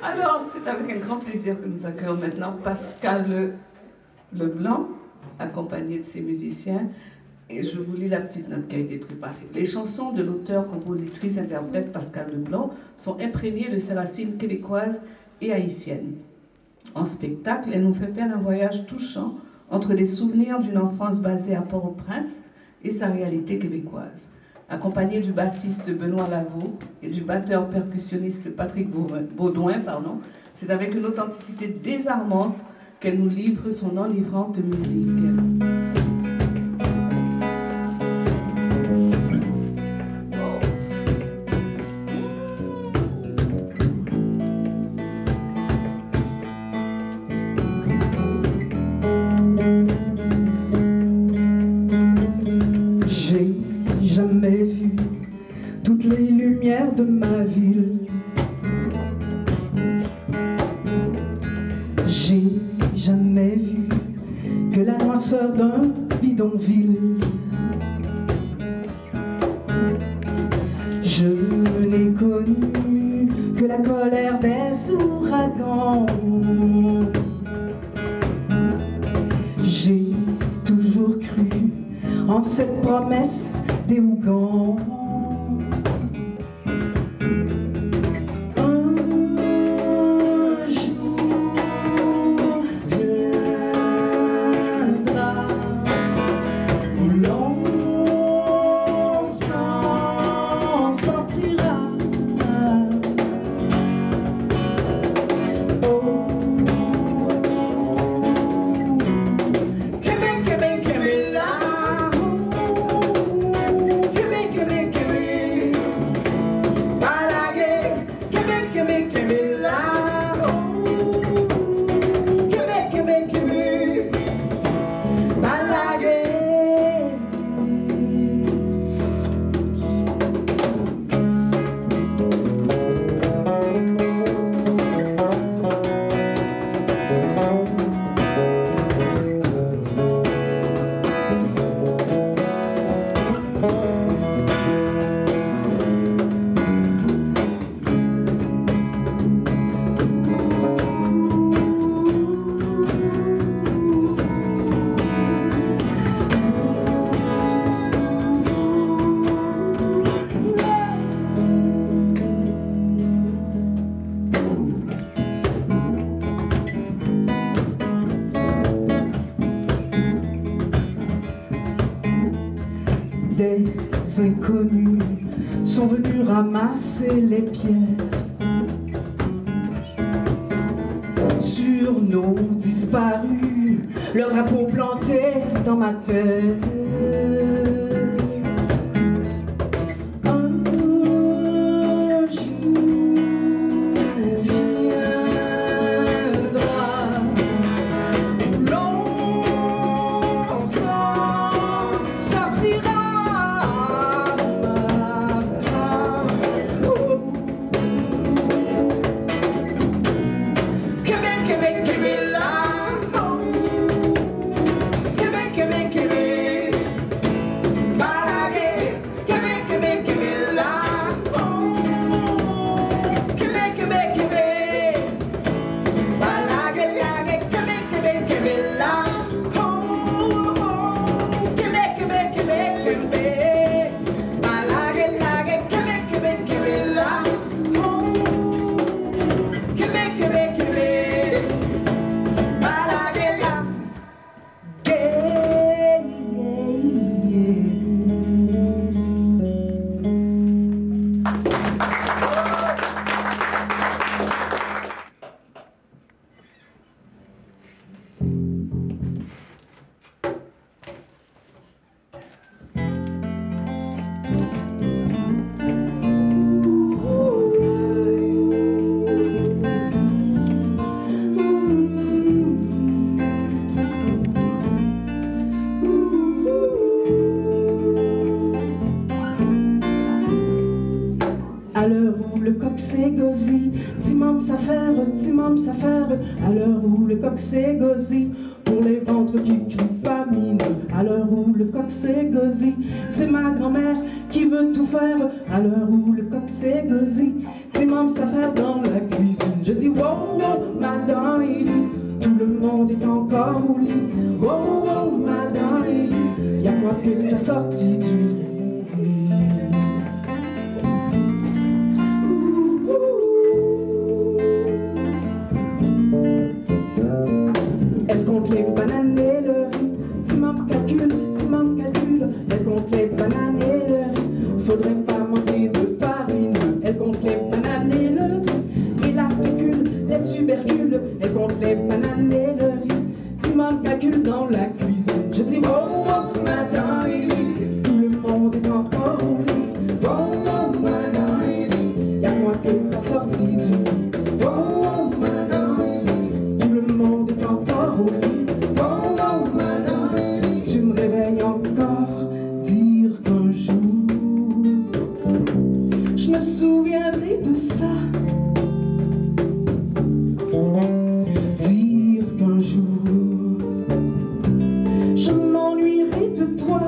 Alors, c'est avec un grand plaisir que nous accueillons maintenant Pascal Leblanc, accompagné de ses musiciens. Et je vous lis la petite note qui a été préparée. Les chansons de l'auteur, compositrice, interprète Pascal Leblanc sont imprégnées de ses racines québécoises et haïtiennes. En spectacle, elle nous fait faire un voyage touchant entre les souvenirs d'une enfance basée à Port-au-Prince et sa réalité québécoise. Accompagnée du bassiste Benoît Lavaux et du batteur percussionniste Patrick Baudouin, c'est avec une authenticité désarmante qu'elle nous livre son enivrante musique. Jamais vu toutes les lumières de ma ville. J'ai jamais vu que la noirceur d'un bidonville. Je n'ai connu que la colère des ouragans. J'ai toujours cru en cette promesse des Ougans. Un jour viendra où l'on s'en sortira. Oh, Québec, Québec, Québec là. Des inconnus sont venus ramasser les pierres sur nos disparus, leur drapeau planté dans ma terre. À l'heure où le coq s'égosille, timam s'affaire, à l'heure où le coq s'égosille, pour les ventres qui crient famine, à l'heure où le coq s'égosille, c'est ma grand-mère qui veut tout faire, à l'heure où le coq s'égosille. ségosy. Timam ça fait dans la cuisine. Je dis wow, wow, madame Élie. Tout le monde est encore au lit. Wow, wow, madame Élie. Y'a moi que t'as sorti du lit. Elle compte les bananes et le riz. Timam calcule, elle compte les bananes et le riz. Faudrait pas manquer de farine. Elle compte les bananes et le riz. Et la fécule, les tubercules. Elle compte les bananes et le riz. Timam calcule dans la cuisine. Je dis wow, wow, madame Élie. Tout le monde est encore au lit. Wow, wow, madame Élie. Y'a moi que t'as sorti du lit. Wow, wow, madame Élie. Tout le monde est encore au lit. Wow, wow, madame Élie. Tu me réveilles encore, dire qu'un jour je me souviendrai de ça. Dire qu'un jour je m'ennuierai de toi,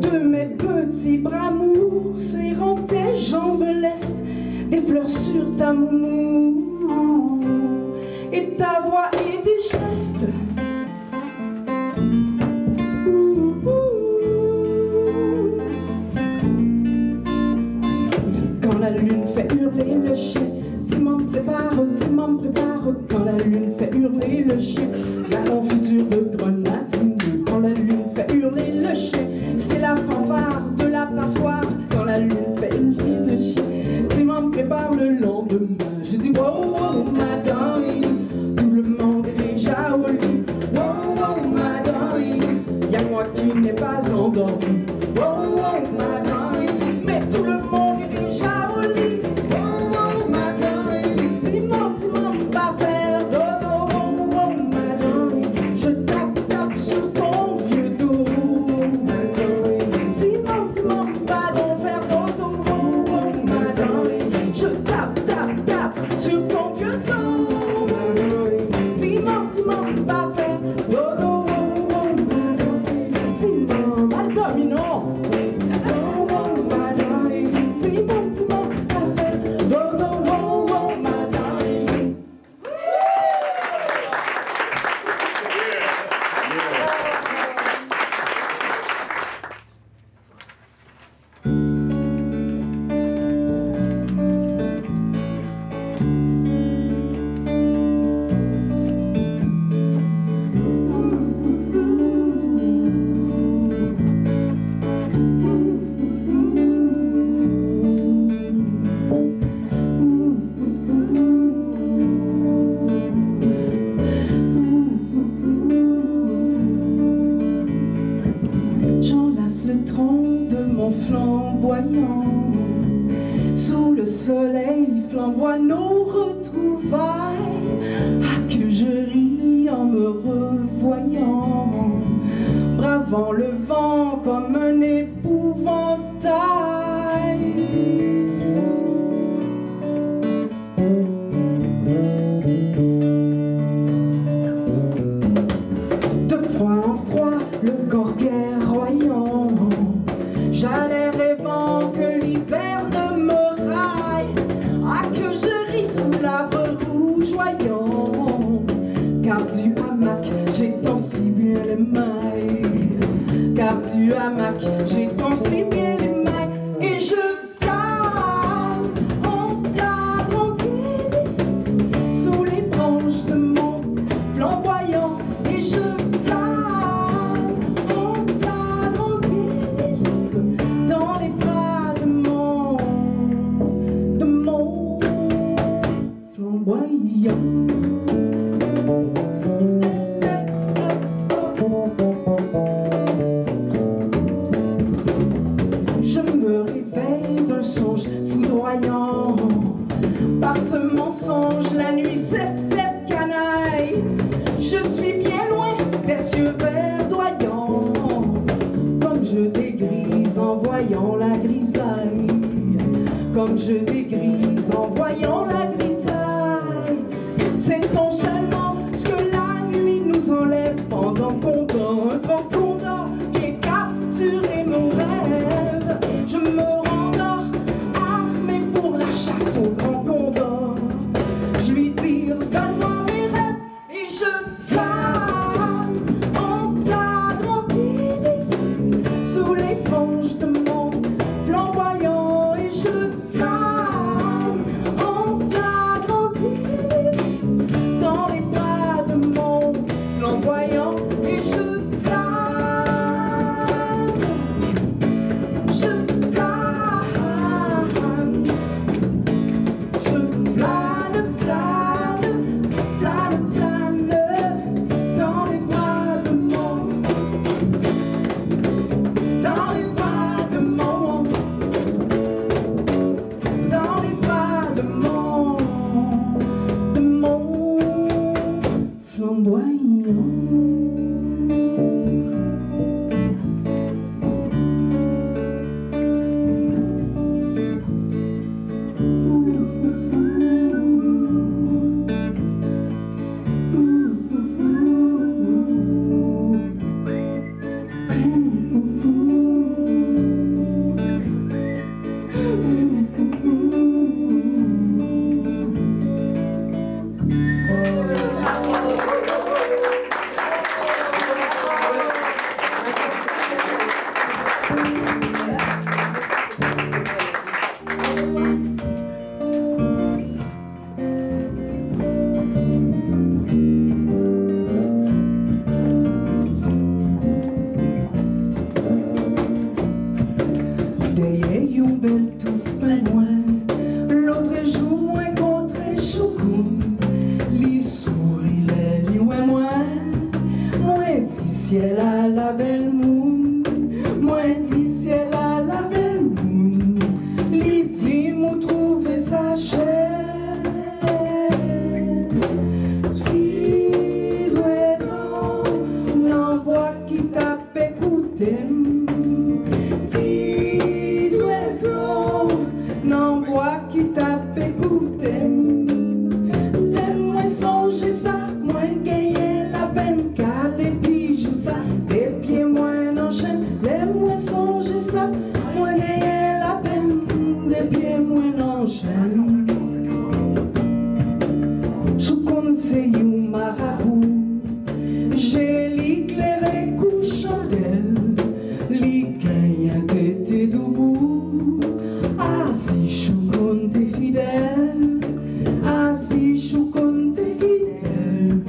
de mes petits bras mous serrant tes jambes lestes, des fleurs sur ta moumou et ta voix et tes gestes. Quand la lune fait hurler le chien, Timam prépare, quand la lune fait hurler le chien, la confiture de grenadine. Quand la lune fait hurler le chien, c'est la fanfare de la passoire. Quand la lune fait hurler le chien, Timam prépare le lendemain. Je dis wow, wow, madame Élie. Tout le monde est déjà au lit. Wow, wow, madame Élie. Y'a moi qui n'ai pas endormi. Wow, wow, madame Élie. Mais tout le monde est déjà au lit. Wow, wow, madame Élie. Timam va faire dodo. Wow, wow, madame Élie. Je tape sur ton vieux dos. Madame Élie. Timam va donc faire dodo. Wow, wow, madame Élie. Je tape sur ton vieux dos. Timam va faire dodo. Wow, wow, madame Élie. Timam, mal dominant. Wow, wow, madame Élie. Timam va faire dodo. Wow, wow, madame Élie. J'enlace le tronc de mon flamboyant. Sous le soleil flamboie nos retrouvailles. Ah, que je ris en me revoyant, bravant le vent comme un épouvantail. De froid en froid, le corps guerroyant, j'allais rêvant que l'hiver ne me raille. Ah, que je ris sous l'arbre rougeoyant, car du hamac j'ai tant si bien les mailles. Car du hamac j'ai tant si bien les mailles. Et je flâne en flagrant délice sous les branches de mon flamboyant. Et je flâne en flagrant délice dans les bras de mon flamboyant. Je me réveille d'un songe foudroyant. Par ce mensonge, la nuit s'est faite canaille. Je suis bien loin des cieux verdoyants, comme je dégrise en voyant la grisaille. Comme je dégrise en voyant la grisaille. Sait-on seulement ce que la nuit nous enlève pendant qu'on dort? Un grand condor vient capturer mon rêve. Je me rendors à si choukoun t'es fidèle, ah si choukoun t'es fidèle,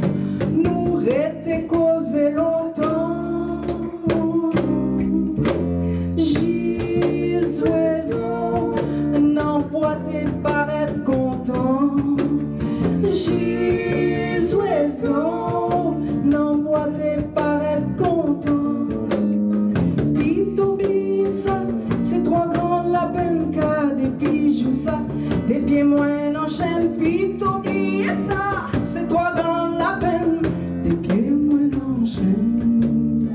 nous rete causé longtemps. Gis oiseau, n'en pas t'es paraître content. Gis oiseau, n'en pas t'es paraître content. Pitobi ça, c'est trop grand la peine qu'à des bijoux ça, des pieds moins en chaîne. Pitobi ça, c'est trop grand la peine, des pieds moins en chaîne.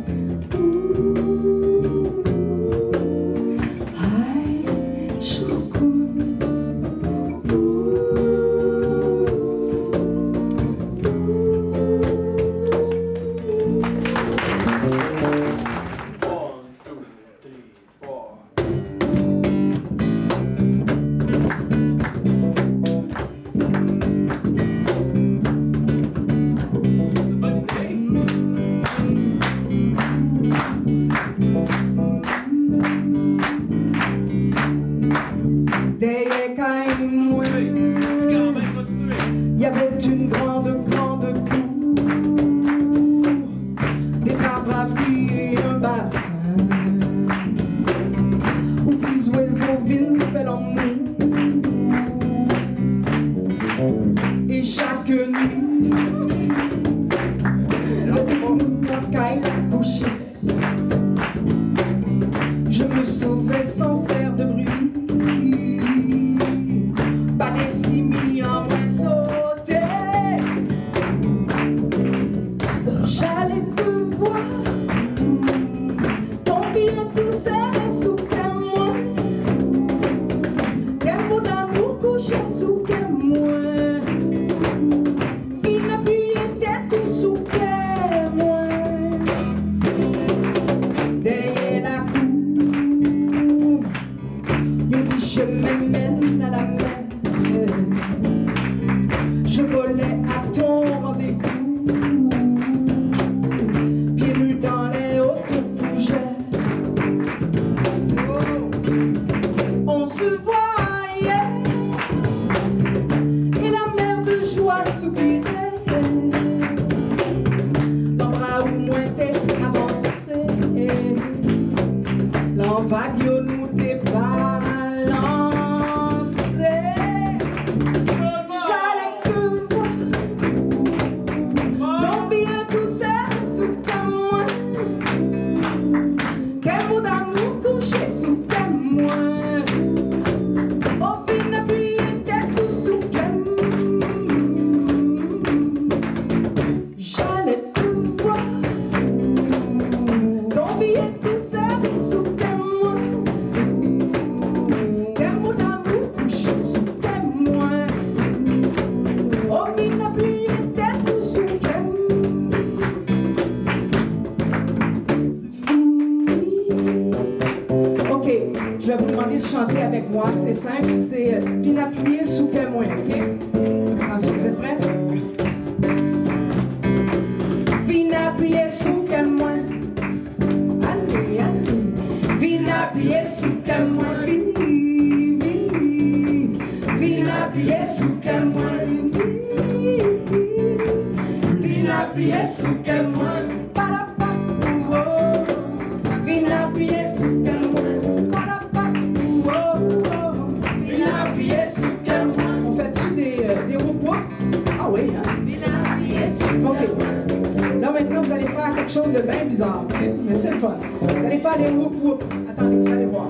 Aïe, choukoun. Il y avait une grande cour, des arbres à fruits et un bassin, où petits oiseaux viennent faire l'amour. Et chaque nuit, le démon caille la coucher. Je me sauvais sans faire de bruit. Pas des similes en moins sauter. J'allais te voir tomber tout serré sous moi. Quel mot d'amour couché sous moi. Fin appuyé tête tout sous moi. Derrière la cour, un petit chemin mène à la mer. Je volais à ton rendez-vous, pieds nus dans les hautes fougères. On se voyait et la mer de joie soupirait. Dans bras où moins t'es avancé, l'envague nous t'es balancé. Je vais vous demander de chanter avec moi, c'est simple, c'est fin appuyé sous que moins, ok? Attention, vous êtes prêts? Fin appuyé sous que moins. Allez, allez. Fin appuyé sous que moins. Vini, vini. Fin appuyé sous que moins. Vini, vini. Fin appuyé sous que moins. Fin appuyé sous que moins. Ah oui, hein? Ok. Là maintenant vous allez faire quelque chose de bien bizarre, okay? Mais c'est le fun. Vous allez faire les whoop whoop. Attendez, vous allez voir.